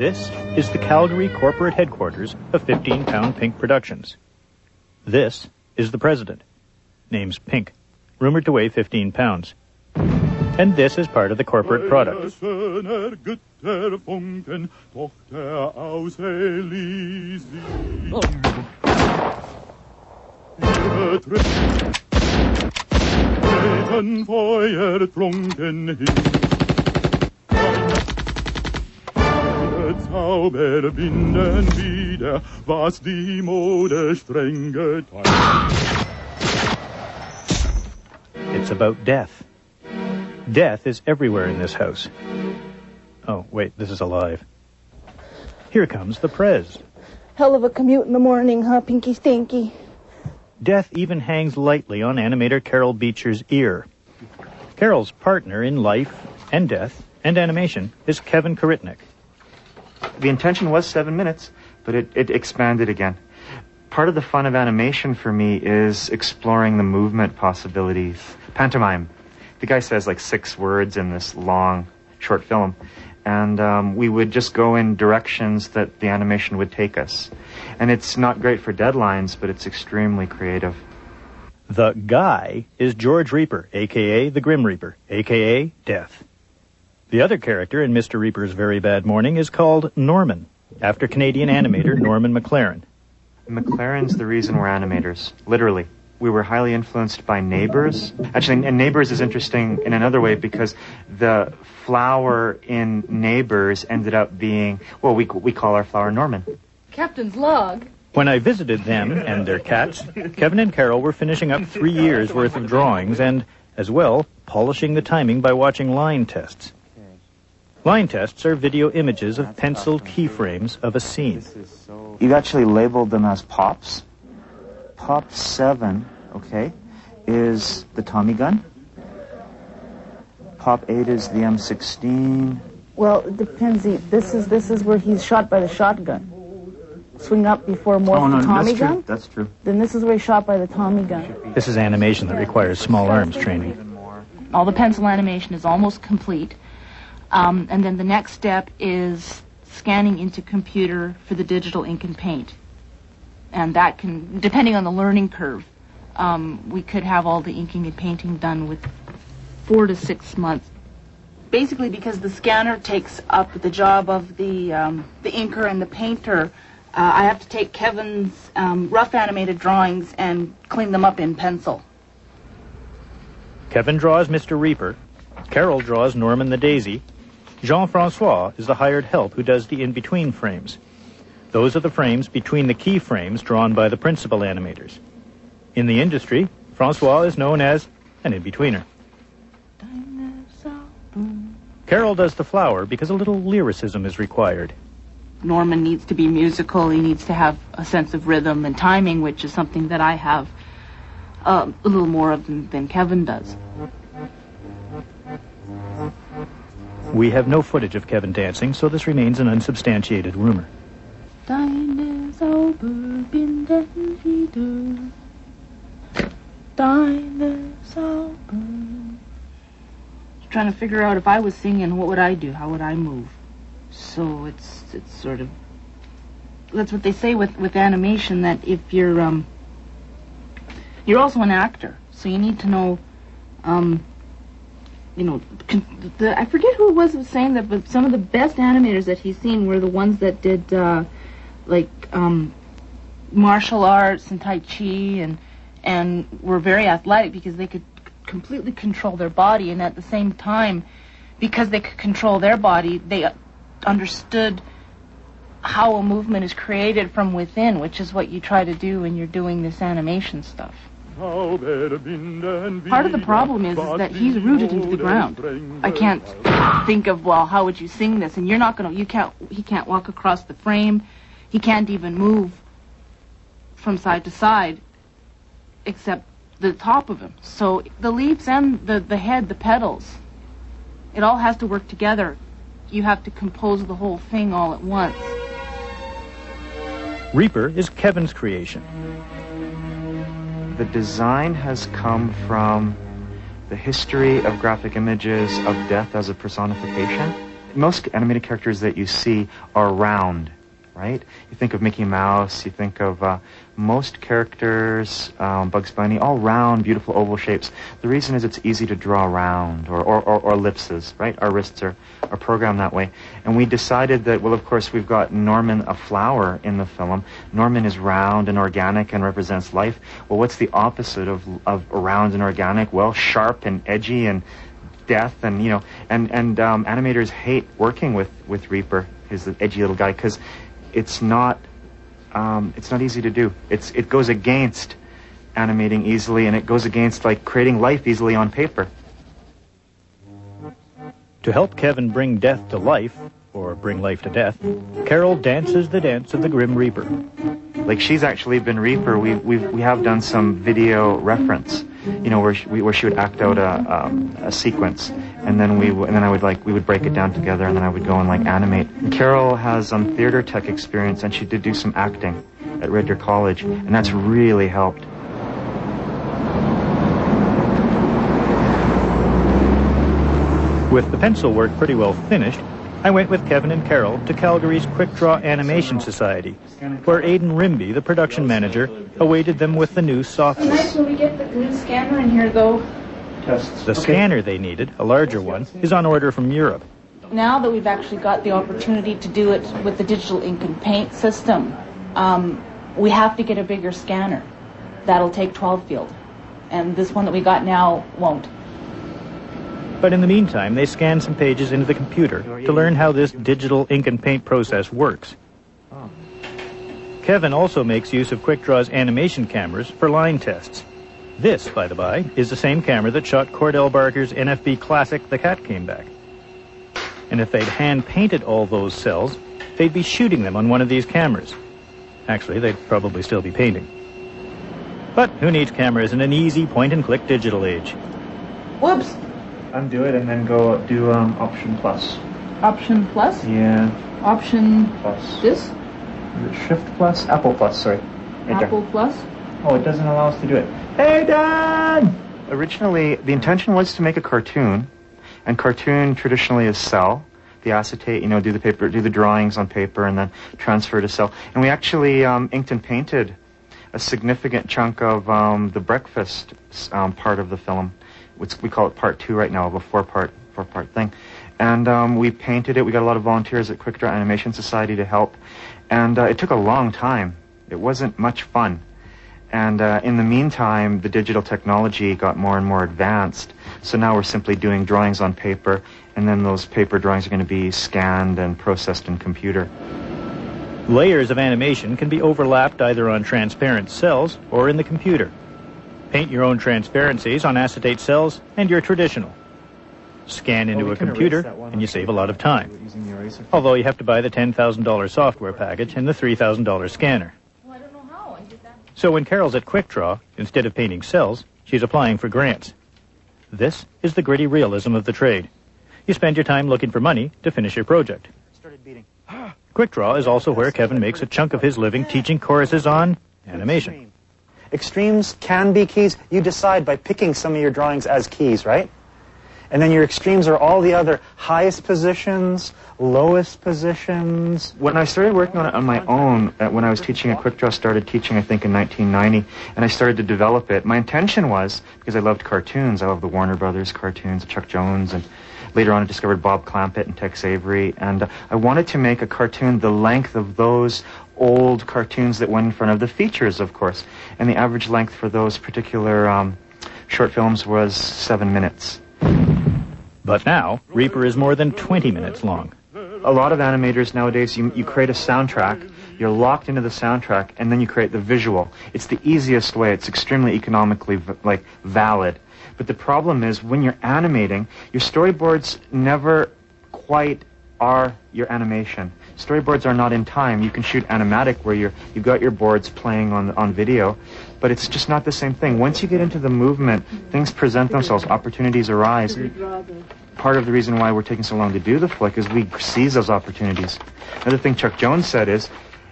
This is the Calgary corporate headquarters of 15 Pound Pink Productions. This is the president. Name's Pink, rumored to weigh 15 pounds. And this is part of the corporate product. It's about death. Death is everywhere in this house. Oh, wait, this is alive. Here comes the Prez. Hell of a commute in the morning, huh, Pinky Stinky? Death even hangs lightly on animator Carol Beecher's ear. Carol's partner in life and death and animation is Kevin Kurytnik. The intention was 7 minutes, but it expanded again. Part of the fun of animation for me is exploring the movement possibilities. Pantomime. The guy says like 6 words in this long, short film. And we would just go in directions that the animation would take us. And it's not great for deadlines, but it's extremely creative. The guy is George Reaper, a.k.a. the Grim Reaper, a.k.a. Death. The other character in Mr. Reaper's Very Bad Morning is called Norman, after Canadian animator Norman McLaren. McLaren's the reason we're animators, literally. We were highly influenced by Neighbors. Actually, and Neighbors is interesting in another way because the flower in Neighbors ended up being, well, we call our flower Norman. Captain's log. When I visited them and their cats, Kevin and Carol were finishing up 3 years' worth of drawings and, as well, polishing the timing by watching line tests. Line tests are video images of penciled keyframes of a scene. You actually labeled them as pops. Pop 7, okay, is the Tommy gun. Pop 8 is the M16. Well, it depends. This is where he's shot by the shotgun. Swing up before the Tommy gun? That's true. Then this is where he's shot by the Tommy gun. This is animation that requires small arms training. All the pencil animation is almost complete. And then the next step is scanning into computer for the digital ink and paint. And that can, depending on the learning curve, we could have all the inking and painting done with 4 to 6 months. Basically, because the scanner takes up the job of the inker and the painter, I have to take Kevin's rough animated drawings and clean them up in pencil. Kevin draws Mr. Reaper. Carol draws Norman the Daisy. Jean-Francois is the hired help who does the in-between frames. Those are the frames between the key frames drawn by the principal animators. In the industry, Francois is known as an in-betweener. Carol does the flower because a little lyricism is required. Norman needs to be musical. He needs to have a sense of rhythm and timing, which is something that I have a little more of than Kevin does. We have no footage of Kevin dancing, so this remains an unsubstantiated rumor. Trying to figure out if I was singing, what would I do? How would I move? So it's sort of, that's what they say with animation, that if you're also an actor, so you need to know, I forget who it was saying that, but some of the best animators that he's seen were the ones that did martial arts and Tai Chi and were very athletic because they could completely control their body, and at the same time, because they could control their body, they understood how a movement is created from within, which is what you try to do when you're doing this animation stuff. Part of the problem is that he's rooted into the ground. I can't think of, well, how would you sing this? And he can't walk across the frame. He can't even move from side to side except the top of him. So the leaves and the head, the petals, it all has to work together. You have to compose the whole thing all at once. Reaper is Kevin's creation. The design has come from the history of graphic images of death as a personification. most animated characters that you see are round, right? You think of Mickey Mouse, you think of most characters, Bugs Bunny, all round, beautiful oval shapes. The reason is it's easy to draw round, or ellipses, right? Our wrists are programmed that way. And we decided that, well, of course, we've got Norman, a flower, in the film. Norman is round and organic and represents life. Well, what's the opposite of round and organic? Well, sharp and edgy and death, and, you know, and animators hate working with Reaper, who's the edgy little guy, because it's not easy to do. It goes against animating easily, and it goes against, like, creating life easily on paper. To help Kevin bring death to life, or bring life to death, Carol dances the dance of the Grim Reaper. Like, she's actually been Reaper. We have done some video reference, you know, where she would act out a sequence, and then we would break it down together, and then I would go and, like, animate. Carol has theater tech experience, and she did do some acting at Red Deer College, and that's really helped. With the pencil work pretty well finished, I went with Kevin and Carol to Calgary's Quick Draw Animation Society, where Aidan Rimby, the production manager, awaited them with the new software. Nice when we get the new scanner in here, though. The scanner they needed, a larger one, is on order from Europe. Now that we've actually got the opportunity to do it with the digital ink and paint system, we have to get a bigger scanner. That'll take 12 field, and this one that we got now won't. But in the meantime, they scan some pages into the computer to learn how this digital ink and paint process works. Kevin also makes use of QuickDraw's animation cameras for line tests. This, by the by, is the same camera that shot Cordell Barker's NFB classic, The Cat Came Back. And if they'd hand-painted all those cells, they'd be shooting them on one of these cameras. Actually, they'd probably still be painting. But who needs cameras in an easy point-and-click digital age? Whoops! Undo it and then go do Option Plus. Option Plus? Yeah. Option Plus. This? Is it Shift Plus? Apple Plus, sorry. Right Apple there. Plus? Oh, it doesn't allow us to do it. Hey, Dad! Originally, the intention was to make a cartoon, and cartoon traditionally is cell. The acetate, you know, do the drawings on paper and then transfer to cell. And we actually inked and painted a significant chunk of the breakfast part of the film. We call it part 2 right now of a four-part thing. And we painted it. We got a lot of volunteers at Quick Draw Animation Society to help. And it took a long time. It wasn't much fun. And in the meantime, the digital technology got more and more advanced. So now we're simply doing drawings on paper, and then those paper drawings are going to be scanned and processed in computer. Layers of animation can be overlapped either on transparent cells or in the computer. Paint your own transparencies on acetate cells, and you're traditional. Scan into a computer, and you save a lot of time. Although you have to buy the $10,000 software package and the $3,000 scanner. Well, I don't know how I did that. So when Carol's at Quick Draw, instead of painting cells, she's applying for grants. This is the gritty realism of the trade. You spend your time looking for money to finish your project. Quick Draw is also where Kevin makes a chunk of his living teaching courses on animation. Extremes can be keys. You decide by picking some of your drawings as keys, right? And then your extremes are all the other highest positions, lowest positions. When I started working on it on my own, when I was teaching at Quick Draw, started teaching, I think, in 1990, and I started to develop it, my intention was, because I loved cartoons, I love the Warner Brothers cartoons, Chuck Jones, and later on I discovered Bob Clampett and Tex Avery, and I wanted to make a cartoon the length of those old cartoons that went in front of the features, of course. And the average length for those particular short films was 7 minutes. But now, Reaper is more than 20 minutes long. A lot of animators nowadays, you create a soundtrack, you're locked into the soundtrack, and then you create the visual. It's the easiest way. It's extremely economically valid. But the problem is, when you're animating, your storyboards never quite are your animation. Storyboards are not in time. You can shoot animatic where you've got your boards playing on video, but it's just not the same thing. Once you get into the movement, things present themselves, opportunities arise. Part of the reason why we're taking so long to do the flick is we seize those opportunities. Another thing Chuck Jones said is,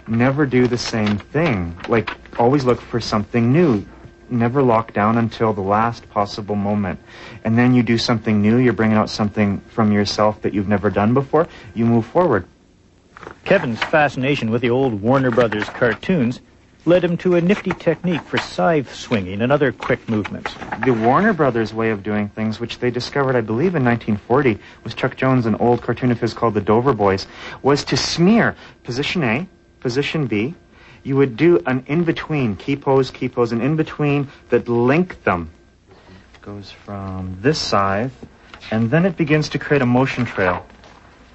never do the same thing. Like, always look for something new. never lock down until the last possible moment. And then you do something new, you're bringing out something from yourself that you've never done before, you move forward. Kevin's fascination with the old Warner Brothers cartoons led him to a nifty technique for scythe swinging and other quick movements. The Warner Brothers way of doing things, which they discovered, I believe, in 1940, was Chuck Jones, an old cartoon of his called The Dover Boys, was to smear position A, position B. You would do an in-between, key pose, an in-between that linked them. It goes from this scythe, and then it begins to create a motion trail.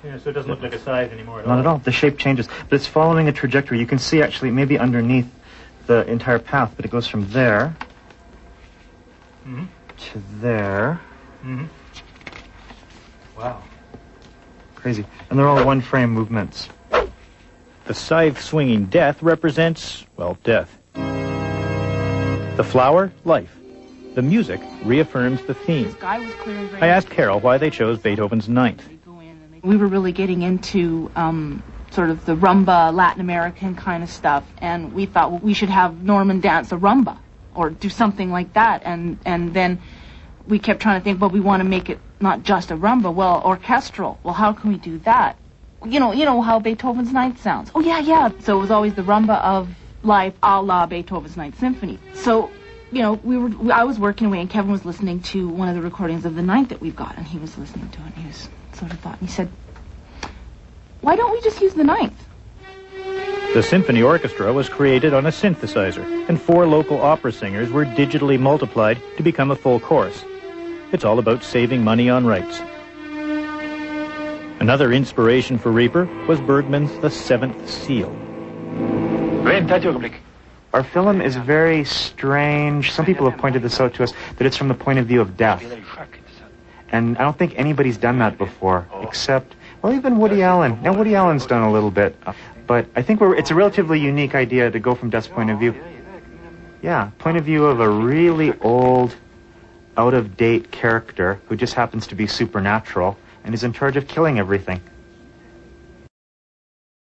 Yeah, so it doesn't look like a scythe anymore at all. Not at all. The shape changes. But it's following a trajectory. You can see, actually, maybe underneath the entire path, but it goes from there to there. Wow. Crazy. And they're all one-frame movements. The scythe-swinging death represents, well, death. The flower, life. The music reaffirms the theme. This guy was clearly very I asked Carol why they chose Beethoven's Ninth. We were really getting into sort of the rumba, Latin American kind of stuff, and we thought, well, we should have Norman dance a rumba or do something like that. And then we kept trying to think, well, we want to make it not just a rumba, well, orchestral. Well, how can we do that? You know how Beethoven's Ninth sounds. Oh, yeah. So it was always the rumba of life, a la Beethoven's Ninth Symphony. So, I was working away, and Kevin was listening to one of the recordings of the Ninth that we've got, and he was listening to it, and he was sort of thought, and he said, why don't we just use the Ninth? The symphony orchestra was created on a synthesizer, and 4 local opera singers were digitally multiplied to become a full chorus. It's all about saving money on rights. Another inspiration for Reaper was Bergman's The Seventh Seal. Our film is very strange. Some people have pointed this out to us, that it's from the point of view of death. And I don't think anybody's done that before, except, well, even Woody Allen. Now, Woody Allen's done a little bit, but I think it's a relatively unique idea to go from death's point of view. Yeah, point of view of a really old, out-of-date character who just happens to be supernatural and is in charge of killing everything.